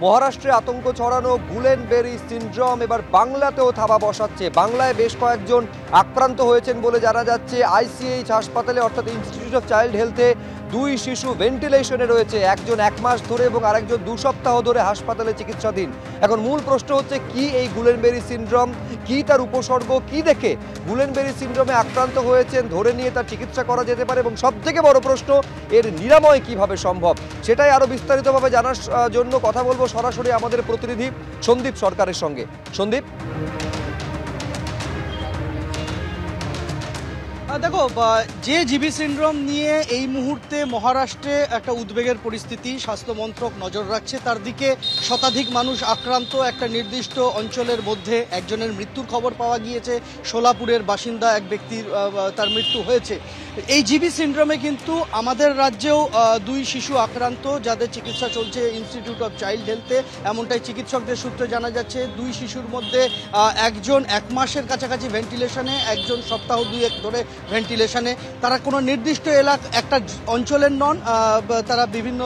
মহারাষ্ট্রে আতঙ্ক ছড়ানো গুলেনবেরি সিনড্রোম এবার বাংলাতেও থাবা বসাচ্ছে। বাংলায় বেশ কয়েকজন আক্রান্ত হয়েছেন বলে জানা যাচ্ছে। আইসিএইচ হাসপাতালে অর্থাৎ ইনস্টিটিউট অফ চাইল্ড হেলথে দুই শিশু ভেন্টিলেশনে রয়েছে, একজন 1 মাস ধরে এবং আরেকজন 2 সপ্তাহ ধরে হাসপাতালে চিকিৎসাধীন। এখন মূল প্রশ্ন হচ্ছে কি এই গুলেনবেরি সিনড্রোম, কি তার উপসর্গ, কি দেখে গুলেনবেরি সিনড্রোমে আক্রান্ত হয়েছেন ধরে নিয়ে তার চিকিৎসা করা যেতে পারে, এবং সবথেকে বড় প্রশ্ন এর নিরাময় কিভাবে সম্ভব। সেটাই আরো বিস্তারিতভাবে জানার জন্য কথা বলবো সরাসরি আমাদের প্রতিনিধি সন্দীপ সরকারের সঙ্গে। সন্দীপ, দেখো, যে জিবি সিনড্রোম নিয়ে এই মুহূর্তে মহারাষ্ট্রে একটা উদ্বেগের পরিস্থিতি, স্বাস্থ্য মন্ত্রক নজর রাখছে তার দিকে। শতাধিক মানুষ আক্রান্ত, একটা নির্দিষ্ট অঞ্চলের মধ্যে একজনের মৃত্যুর খবর পাওয়া গিয়েছে। সোলাপুরের বাসিন্দা এক ব্যক্তির তার মৃত্যু হয়েছে। এই জিবি সিনড্রোমে কিন্তু আমাদের রাজ্যেও 2 শিশু আক্রান্ত, যাদের চিকিৎসা চলছে ইনস্টিটিউট অফ চাইল্ড হেলথে, এমনটাই চিকিৎসকদের সূত্রে জানা যাচ্ছে। 2 শিশুর মধ্যে একজন 1 মাসের কাছাকাছি ভেন্টিলেশনে, একজন সপ্তাহ 2 ধরে ভেন্টিলেশনে। তারা কোনো নির্দিষ্ট একটা অঞ্চলের নন, তারা বিভিন্ন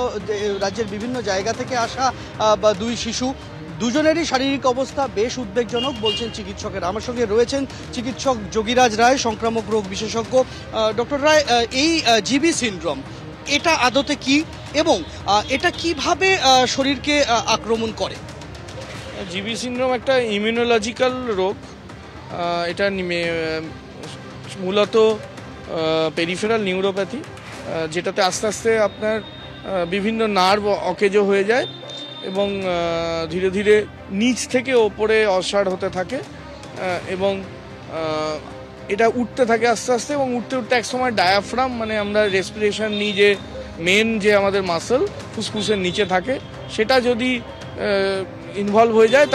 রাজ্যের বিভিন্ন জায়গা থেকে আসা 2 শিশু। দুজনেরই শারীরিক অবস্থা বেশ উদ্বেগজনক বলছেন চিকিৎসকেরা। আমার সঙ্গে রয়েছেন চিকিৎসক যোগীরাজ রায়, সংক্রামক রোগ বিশেষজ্ঞ। ডক্টর রায়, এই জিবি সিনড্রোম এটা আদতে কি এবং এটা কিভাবে শরীরকে আক্রমণ করে? জিবি সিনড্রোম একটা ইমিউনোলজিক্যাল রোগ। এটা মূলত পেরিফেরাল নিউরোপ্যাথি, যেটাতে আস্তে আস্তে আপনার বিভিন্ন নার্ভ অকেজো হয়ে যায় এবং ধীরে ধীরে নিচ থেকে ওপরে অসাড় হতে থাকে এবং এটা উঠতে থাকে আস্তে আস্তে, এবং উঠতে উঠতে একসময় ডায়াফ্রাম, মানে আমরা রেসপিরেশন নিই যে মেন যে আমাদের মাসল ফুসফুসের নিচে থাকে, সেটা যদি ইনভলভ হয়ে যায়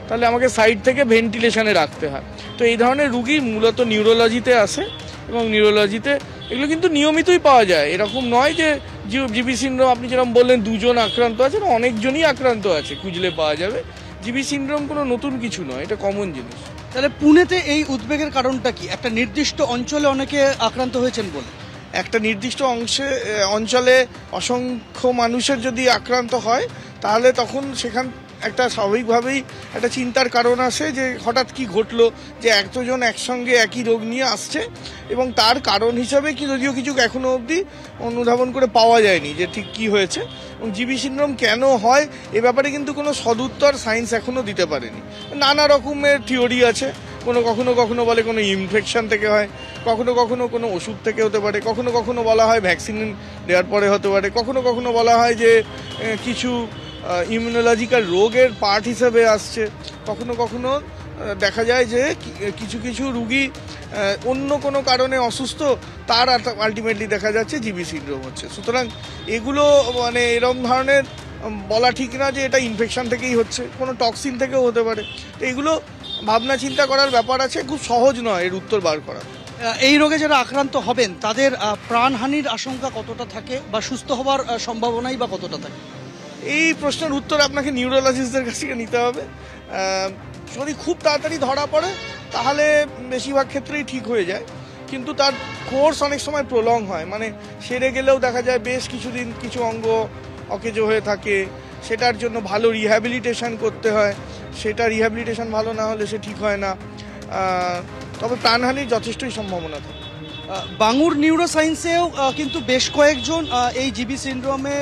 তাহলে আমাকে সাইড থেকে ভেন্টিলেশনে রাখতে হয়। তো এই ধরনের রুগী মূলত নিউরোলজিতে আসে, এবং নিউরোলজিতে এগুলো কিন্তু নিয়মিতই পাওয়া যায়। এরকম নয় যে জিবি সিনড্রোম আপনি যেরকম বললেন 2 জন আক্রান্ত আছেন, অনেকজনই আক্রান্ত আছে, খুঁজলে পাওয়া যাবে। জিবি সিনড্রোম কোনো নতুন কিছু নয়, এটা কমন জিনিস। তাহলে পুনেতে এই উদ্বেগের কারণটা কি? একটা নির্দিষ্ট অঞ্চলে অনেকে আক্রান্ত হয়েছেন বলে? একটা নির্দিষ্ট অঞ্চলে অসংখ্য মানুষের যদি আক্রান্ত হয়, তাহলে তখন সেখান একটা স্বাভাবিকভাবেই একটা চিন্তার কারণ আসে যে হঠাৎ কি ঘটলো, যে এতজন একসঙ্গে একই রোগ নিয়ে আসছে, এবং তার কারণ হিসাবে কি যদিও কিছু এখনো অবধি অনুধাবন করে পাওয়া যায়নি যে ঠিক কি হয়েছে এবং জিবি সিনড্রোম কেন হয় এ ব্যাপারে কিন্তু কোনো সদুত্তর সায়েন্স এখনো দিতে পারেনি। নানা রকমের থিওরি আছে, কখনো কখনো বলে কোনো ইনফেকশন থেকে হয়, কখনো কখনো কোনো ওষুধ থেকে হতে পারে, কখনো কখনো বলা হয় ভ্যাকসিন দেওয়ার পরে হতে পারে, কখনো কখনো বলা হয় যে কিছু ইমিউনোলজিক্যাল রোগের পার্ট হিসেবে আসছে, কখনো কখনো দেখা যায় যে কিছু কিছু রুগী অন্য কোনো কারণে অসুস্থ, তার আলটিমেটলি দেখা যাচ্ছে জিবি সিনড্রোম হচ্ছে। সুতরাং এগুলো মানে এরকম ধরনের বলা ঠিক না যে এটা ইনফেকশন থেকেই হচ্ছে, কোনো টক্সিন থেকেও হতে পারে। তো এগুলো ভাবনা চিন্তা করার ব্যাপার আছে, খুব সহজ নয় এর উত্তর বার করা। এই রোগে যারা আক্রান্ত হবেন তাদের প্রাণহানির আশঙ্কা কতটা থাকে, বা সুস্থ হওয়ার সম্ভাবনাই বা কতটা থাকে? এই প্রশ্নের উত্তর আপনাকে নিউরোলজিস্টদের কাছ থেকে নিতে হবে। যদি খুব তাড়াতাড়ি ধরা পড়ে তাহলে বেশিরভাগ ক্ষেত্রেই ঠিক হয়ে যায়, কিন্তু তার কোর্স অনেক সময় প্রলং হয়, মানে সেরে গেলেও দেখা যায় বেশ কিছুদিন কিছু অঙ্গ অকেজো হয়ে থাকে, সেটার জন্য ভালো রিহ্যাবিলিটেশন করতে হয়, সেটা রিহ্যাবিলিটেশন ভালো না হলে সে ঠিক হয় না। তবে প্রাণহানির যথেষ্টই সম্ভাবনা থাকে। বাঙুর নিউরোসায়েন্সেও কিন্তু বেশ কয়েকজন এই জিবি সিনড্রোমে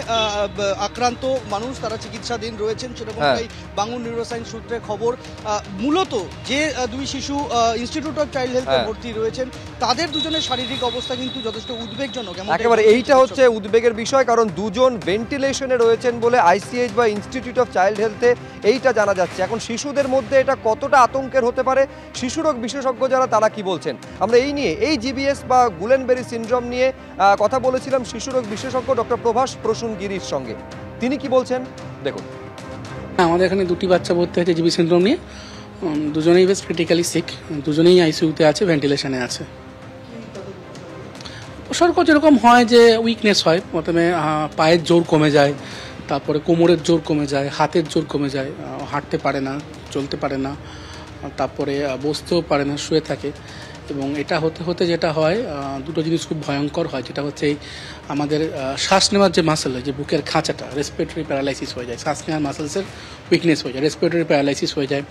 আক্রান্ত মানুষ, তারা চিকিৎসাধীন রয়েছেন, সেরকমটাই বাঙুর নিউরোসায়েন্স সূত্রে খবর। মূলত যে 2 শিশু ইনস্টিটিউট অফ চাইল্ড হেলথে ভর্তি রয়েছেন, তাদের দুজনের শারীরিক অবস্থা কিন্তু যথেষ্ট উদ্বেগজনক। একেবারে এইটা হচ্ছে উদ্বেগের বিষয়, কারণ 2 জন ভেন্টিলেশনে রয়েছেন বলে আইসিএইচ বা ইনস্টিটিউট অফ চাইল্ড হেলথে এইটা জানা যাচ্ছে। এখন শিশুদের মধ্যে এটা কতটা আতঙ্কের হতে পারে, শিশুরোগ বিশেষজ্ঞ যারা তারা কি বলছেন, আমরা এই নিয়ে এই জিবিএস বা গুলেনবেরি সিনড্রোম নিয়ে কথা বলেছিলাম শিশুরোগ বিশেষজ্ঞ ডক্টর প্রভাস প্রসূন গিরির সঙ্গে। তিনি কি বলছেন দেখুন। আমাদের এখানে 2টি বাচ্চা ভর্তি হয়েছে জিবি সিনড্রোম নিয়ে, দুজনেই বেশ ক্রিটিক্যালি সিক, দুজনেই আইসিইউতে আছে, ভেন্টিলেশনে আছে। উপসর্গ যেরকম হয় যে উইকনেস হয়, প্রথমে পায়ের জোর কমে যায়, তারপরে কোমরের জোর কমে যায়, হাতের জোর কমে যায়, হাঁটতে পারে না, চলতে পারে না, তারপরে বসতেও পারে না, শুয়ে থাকে। এবং এটা হতে হতে যেটা হয় দুটো জিনিস খুব ভয়ঙ্কর হয়, যেটা হচ্ছে আমাদের শ্বাস নেওয়ার যে মাসেল, যে বুকের খাঁচাটা, রেসপিরেটরি প্যারালাইসিস হয়ে যায়, শ্বাস নেওয়ার মাসেলসের উইকনেস হয়ে যায়, রেসপিরেটরি প্যারালাইসিস হয়ে যায়।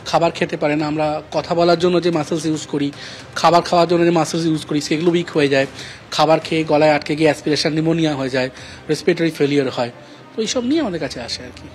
খাবার খেতে পারে না, আমরা কথা বলার জন্য যে মাসেলস ইউজ করি, খাবার খাওয়ার জন্য যে মাসেলস ইউজ করি, সেগুলো উইক হয়ে যায়। খাবার খেয়ে গলায় আটকে গিয়ে অ্যাসপিরেশন নিউমোনিয়া হয়ে যায়, রেসপিরেটরি ফেলিয়ার হয়। তো এইসব নিয়ে আমাদের কাছে আসে আর কি।